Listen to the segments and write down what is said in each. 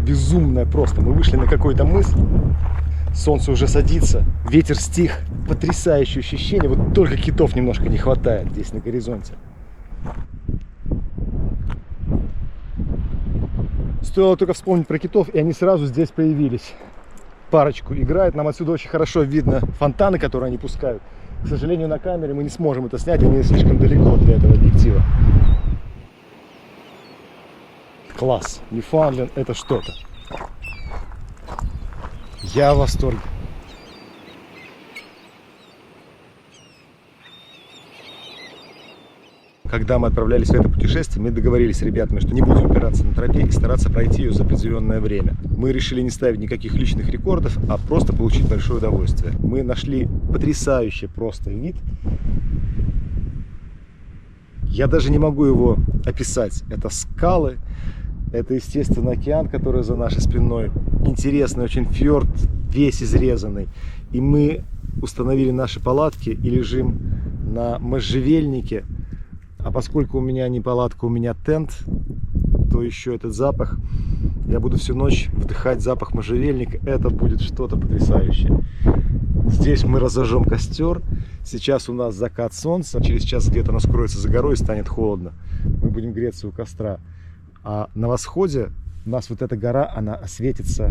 безумная просто. Мы вышли на какой-то мыс, солнце уже садится, ветер стих. Потрясающее ощущение. Вот только китов немножко не хватает здесь на горизонте. Стоило только вспомнить про китов, и они сразу здесь появились. Парочку играет. Нам отсюда очень хорошо видно фонтаны, которые они пускают. К сожалению, на камере мы не сможем это снять, они слишком далеко для этого объектива. Класс. Ньюфаундленд — это что-то. Я в восторге. Когда мы отправлялись в это путешествие, мы договорились с ребятами, что не будем упираться на тропе и стараться пройти ее за определенное время. Мы решили не ставить никаких личных рекордов, а просто получить большое удовольствие. Мы нашли потрясающий просто вид. Я даже не могу его описать. Это скалы, это, естественно, океан, который за нашей спиной. Интересный очень фьорд, весь изрезанный. И мы установили наши палатки и лежим на можжевельнике. А поскольку у меня не палатка, у меня тент, то еще этот запах. Я буду всю ночь вдыхать запах можжевельника. Это будет что-то потрясающее. Здесь мы разожжем костер. Сейчас у нас закат солнца. Через час где-то оно скроется за горой и станет холодно. Мы будем греться у костра. А на восходе у нас вот эта гора, она осветится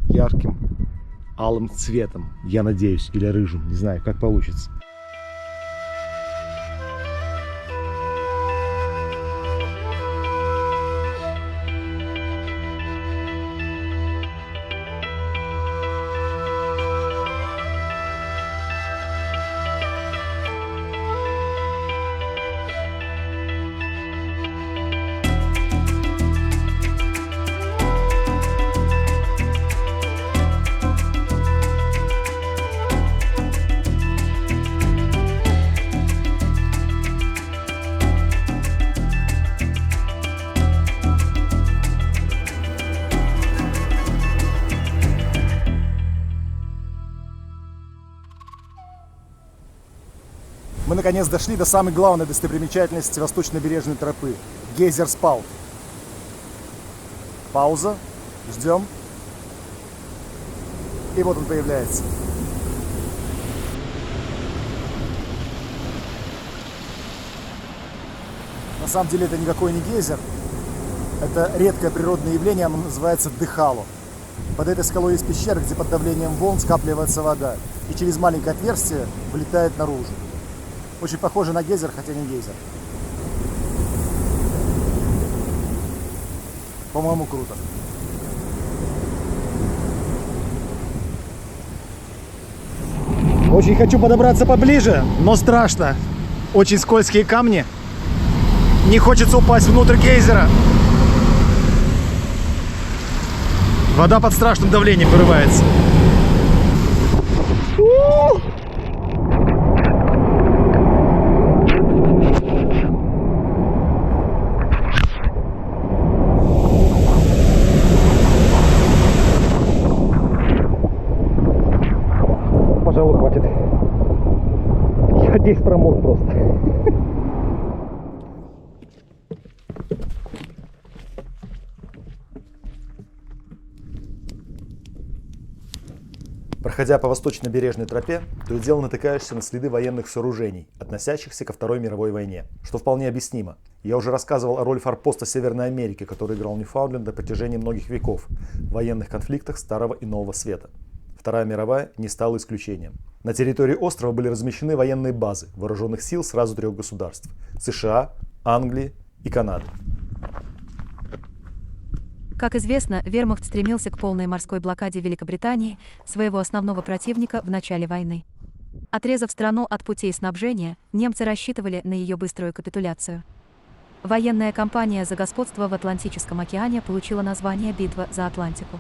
ярким алым цветом. Я надеюсь, или рыжим. Не знаю, как получится. Мы наконец дошли до самой главной достопримечательности восточно-бережной тропы – гейзер Спаут. Пауза, ждем. И вот он появляется. На самом деле это никакой не гейзер. Это редкое природное явление, оно называется Дыхало. Под этой скалой есть пещера, где под давлением волн скапливается вода. И через маленькое отверстие вылетает наружу. Очень похоже на гейзер, хотя не гейзер. По-моему, круто. Очень хочу подобраться поближе, но страшно. Очень скользкие камни. Не хочется упасть внутрь гейзера. Вода под страшным давлением вырывается. Пожалуй, хватит. Я здесь промок просто. Проходя по восточно-бережной тропе, то и дело натыкаешься на следы военных сооружений, относящихся ко Второй мировой войне, что вполне объяснимо. Я уже рассказывал о роли форпоста Северной Америки, который играл Ньюфаундленд на протяжении многих веков в военных конфликтах Старого и Нового Света. Вторая мировая не стала исключением. На территории острова были размещены военные базы вооруженных сил сразу 3 государств – США, Англии и Канады. Как известно, вермахт стремился к полной морской блокаде Великобритании, своего основного противника в начале войны. Отрезав страну от путей снабжения, немцы рассчитывали на ее быструю капитуляцию. Военная кампания за господство в Атлантическом океане получила название «Битва за Атлантику».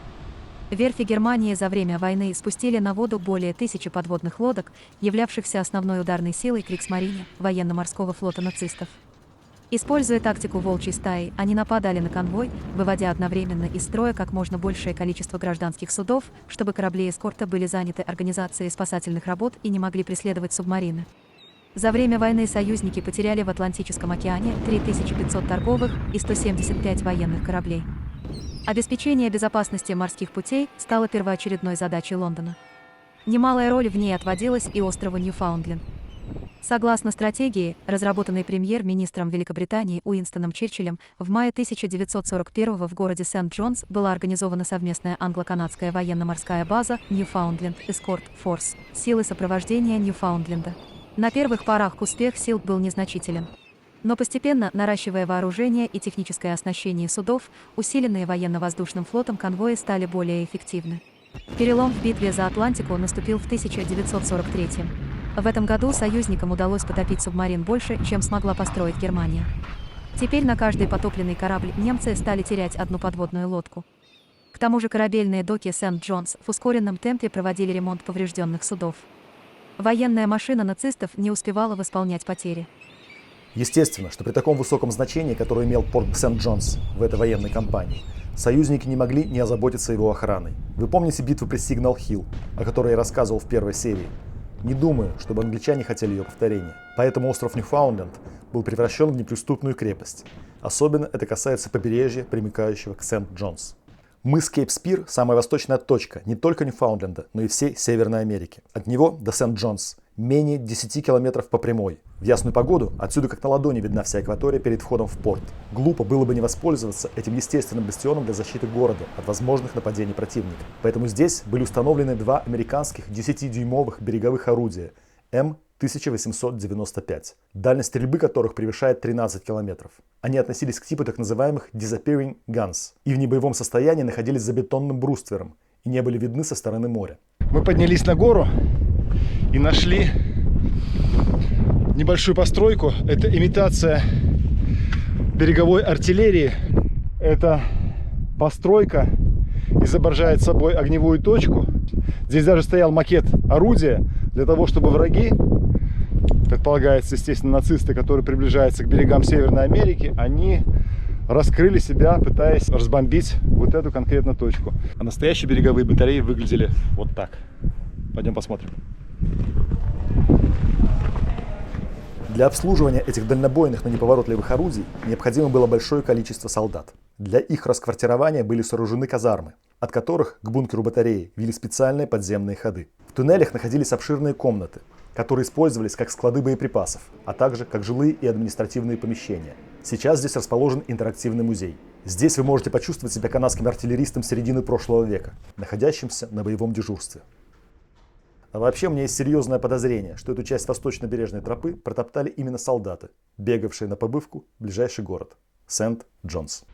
Верфи Германии за время войны спустили на воду более 1000 подводных лодок, являвшихся основной ударной силой Кригсмарине, военно-морского флота нацистов. Используя тактику волчьей стаи, они нападали на конвой, выводя одновременно из строя как можно большее количество гражданских судов, чтобы корабли эскорта были заняты организацией спасательных работ и не могли преследовать субмарины. За время войны союзники потеряли в Атлантическом океане 3500 торговых и 175 военных кораблей. Обеспечение безопасности морских путей стало первоочередной задачей Лондона. Немалая роль в ней отводилась и острову Ньюфаундленд. Согласно стратегии, разработанной премьер-министром Великобритании Уинстоном Черчиллем, в мае 1941 в городе Сент-Джонс была организована совместная англо-канадская военно-морская база Ньюфаундленд Эскорт Форс, силы сопровождения Ньюфаундленда. На первых порах успех сил был незначителен. Но постепенно, наращивая вооружение и техническое оснащение судов, усиленные военно-воздушным флотом конвои стали более эффективны. Перелом в битве за Атлантику наступил в 1943. В этом году союзникам удалось потопить субмарин больше, чем смогла построить Германия. Теперь на каждый потопленный корабль немцы стали терять одну подводную лодку. К тому же корабельные доки Сент-Джонс в ускоренном темпе проводили ремонт поврежденных судов. Военная машина нацистов не успевала восполнять потери. Естественно, что при таком высоком значении, которое имел порт Сент-Джонс в этой военной кампании, союзники не могли не озаботиться его охраной. Вы помните битву при Сигнал-Хилл, о которой я рассказывал в первой серии? Не думаю, чтобы англичане хотели ее повторения. Поэтому остров Ньюфаундленд был превращен в неприступную крепость. Особенно это касается побережья, примыкающего к Сент-Джонс. Мыс Кейп-Спир – самая восточная точка не только Ньюфаундленда, но и всей Северной Америки. От него до Сент-Джонс менее 10 километров по прямой. В ясную погоду отсюда как на ладони видна вся акватория перед входом в порт. Глупо было бы не воспользоваться этим естественным бастионом для защиты города от возможных нападений противника. Поэтому здесь были установлены два американских 10-дюймовых береговых орудия М-1895, дальность стрельбы которых превышает 13 километров. Они относились к типу так называемых Disappearing Guns и в небоевом состоянии находились за бетонным бруствером и не были видны со стороны моря. Мы поднялись на гору и нашли небольшую постройку. Это имитация береговой артиллерии. Эта постройка изображает собой огневую точку. Здесь даже стоял макет орудия для того, чтобы враги, предполагается, естественно, нацисты, которые приближаются к берегам Северной Америки, они раскрыли себя, пытаясь разбомбить вот эту конкретно точку. А настоящие береговые батареи выглядели вот так. Пойдем посмотрим. Для обслуживания этих дальнобойных, но неповоротливых орудий необходимо было большое количество солдат. Для их расквартирования были сооружены казармы, от которых к бункеру батареи вели специальные подземные ходы. В туннелях находились обширные комнаты, которые использовались как склады боеприпасов, а также как жилые и административные помещения. Сейчас здесь расположен интерактивный музей. Здесь вы можете почувствовать себя канадским артиллеристом середины прошлого века, находящимся на боевом дежурстве. А вообще у меня есть серьезное подозрение, что эту часть восточно-бережной тропы протоптали именно солдаты, бегавшие на побывку в ближайший город – Сент-Джонс.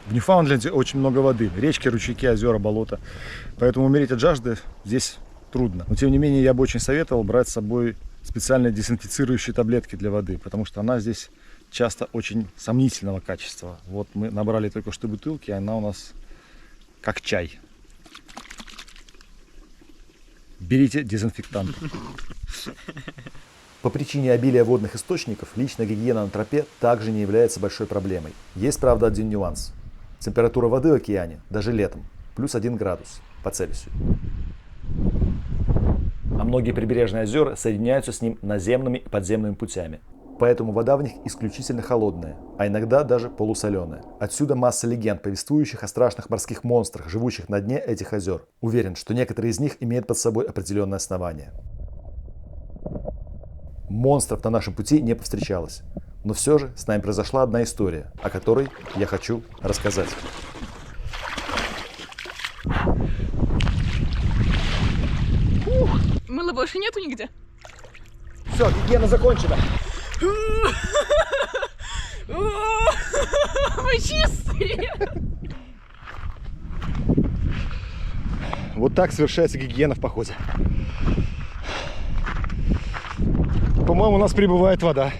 В Ньюфаундленде очень много воды. Речки, ручейки, озера, болота. Поэтому умереть от жажды здесь трудно. Но тем не менее я бы очень советовал брать с собой специальные дезинфицирующие таблетки для воды, потому что она здесь часто очень сомнительного качества. Вот мы набрали только что бутылки, и она у нас как чай. Берите дезинфектант. По причине обилия водных источников личная гигиена на тропе также не является большой проблемой. Есть, правда, один нюанс. Температура воды в океане, даже летом, плюс 1 градус по Цельсию. А многие прибрежные озера соединяются с ним наземными и подземными путями. Поэтому вода в них исключительно холодная, а иногда даже полусоленая. Отсюда масса легенд, повествующих о страшных морских монстрах, живущих на дне этих озер. Уверен, что некоторые из них имеют под собой определенное основание. Монстров на нашем пути не повстречалось. Но все же с нами произошла одна история, о которой я хочу рассказать. Мыла больше нету нигде? Все, гигиена закончена. Вы чистые! Вот так совершается гигиена в походе. По-моему, у нас прибывает вода.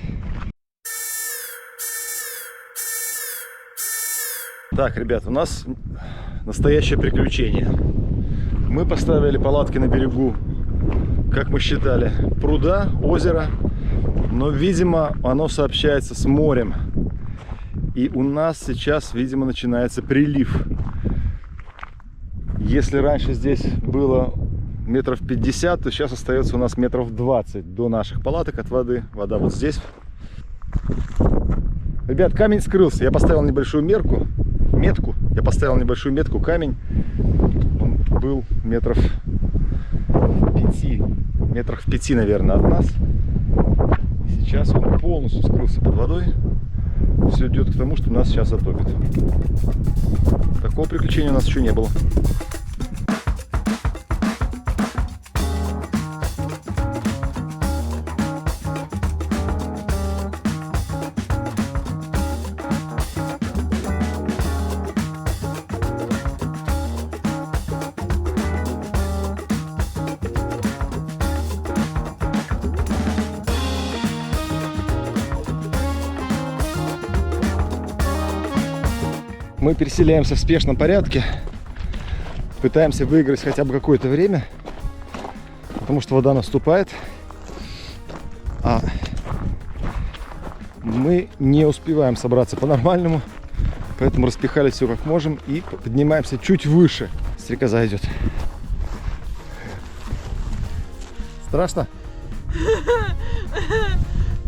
Так, ребят, у нас настоящее приключение. Мы поставили палатки на берегу, как мы считали, пруда, озера. Но, видимо, оно сообщается с морем. И у нас сейчас, видимо, начинается прилив. Если раньше здесь было метров 50, то сейчас остается у нас метров 20 до наших палаток от воды. Вода вот здесь. Ребят, камень скрылся. Я поставил небольшую метку. Я поставил небольшую метку. Камень. Он был метрах в 5, наверное, от нас. И сейчас он полностью скрылся под водой. Все идет к тому, что нас сейчас затопит. Такого приключения у нас еще не было. Мы переселяемся в спешном порядке, пытаемся выиграть хотя бы какое-то время, потому что вода наступает, а мы не успеваем собраться по-нормальному, поэтому распихали все как можем и поднимаемся чуть выше. Стрекоза идет. Страшно?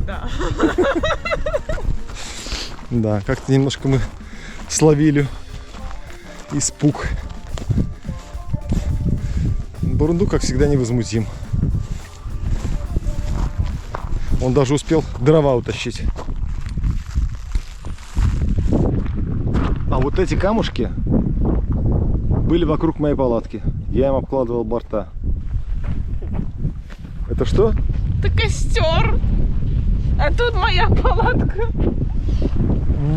Да. Да, как-то немножко мы словили испуг. Бурундук, как всегда, невозмутим. Он даже успел дрова утащить. А вот эти камушки были вокруг моей палатки. Я им обкладывал борта. Это что? Это костер. А тут моя палатка.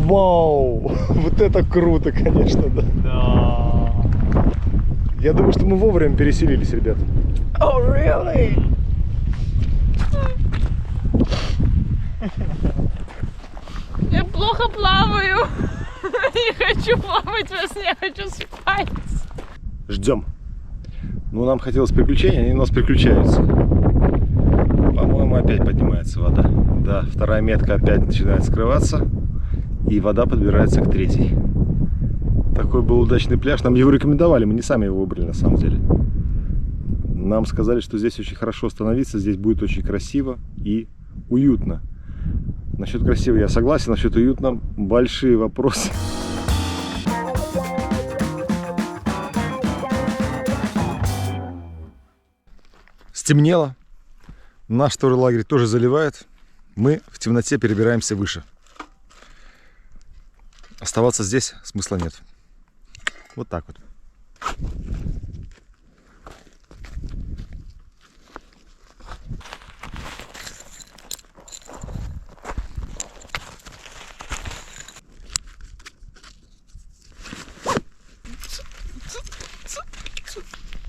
Вау! Вот это круто, конечно, да. Да. Я думаю, что мы вовремя переселились, ребят. Oh, really? Я плохо плаваю. Не хочу плавать во сне, хочу спать. Ждем. Ну, нам хотелось приключения, они у нас приключаются. По-моему, опять поднимается вода. Да, вторая метка опять начинает скрываться. И вода подбирается к третьей. Такой был удачный пляж. Нам его рекомендовали, мы не сами его выбрали на самом деле. Нам сказали, что здесь очень хорошо остановиться, здесь будет очень красиво и уютно. Насчет красиво я согласен, насчет уютно большие вопросы. Стемнело. Наш второй лагерь тоже заливает. Мы в темноте перебираемся выше. Оставаться здесь смысла нет. Вот так вот.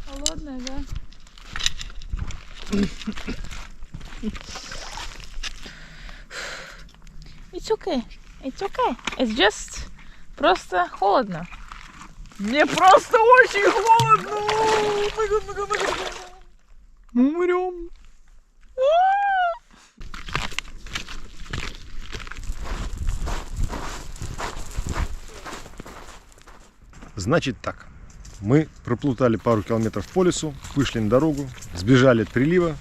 Холодная, да? It's okay. It's okay. It's just просто холодно. Мне просто очень холодно. Мы умрем. Значит так. Мы проплутали пару километров по лесу, вышли на дорогу, сбежали от прилива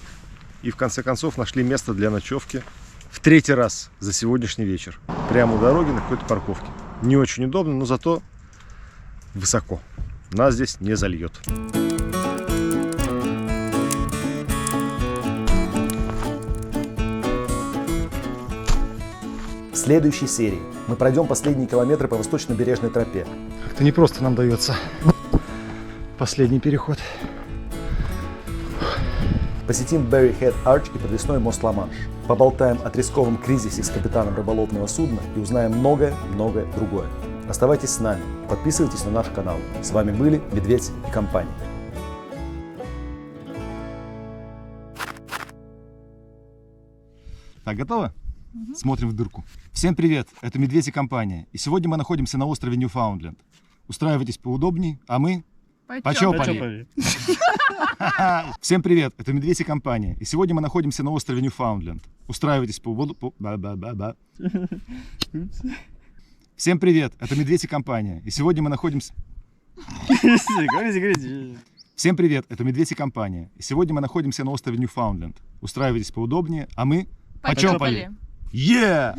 и в конце концов нашли место для ночевки в третий раз за сегодняшний вечер. Прямо у дороги на какой-то парковке. Не очень удобно, но зато высоко. Нас здесь не зальет. В следующей серии мы пройдем последние километры по восточно-бережной тропе. Как-то не просто нам дается последний переход. Посетим Berry Head Arch и подвесной мост Ла-Манш. Поболтаем о рисковом кризисе с капитаном рыболовного судна и узнаем многое-многое другое. Оставайтесь с нами, подписывайтесь на наш канал. С вами были Медведь и компания. Так, готово? Смотрим в дырку. Всем привет, это Медведь и компания. И сегодня мы находимся на острове Ньюфаундленд. Устраивайтесь поудобней, а мы почёпали. Всем привет, это Медведь и компания. И сегодня мы находимся на острове Ньюфаундленд. Устраивайтесь Всем привет, это Медведь и компания. И сегодня мы находимся... Всем привет, это Медведь и компания. И сегодня мы находимся на острове Ньюфаундленд. Устраивайтесь поудобнее, а мы почёпали. Yeah!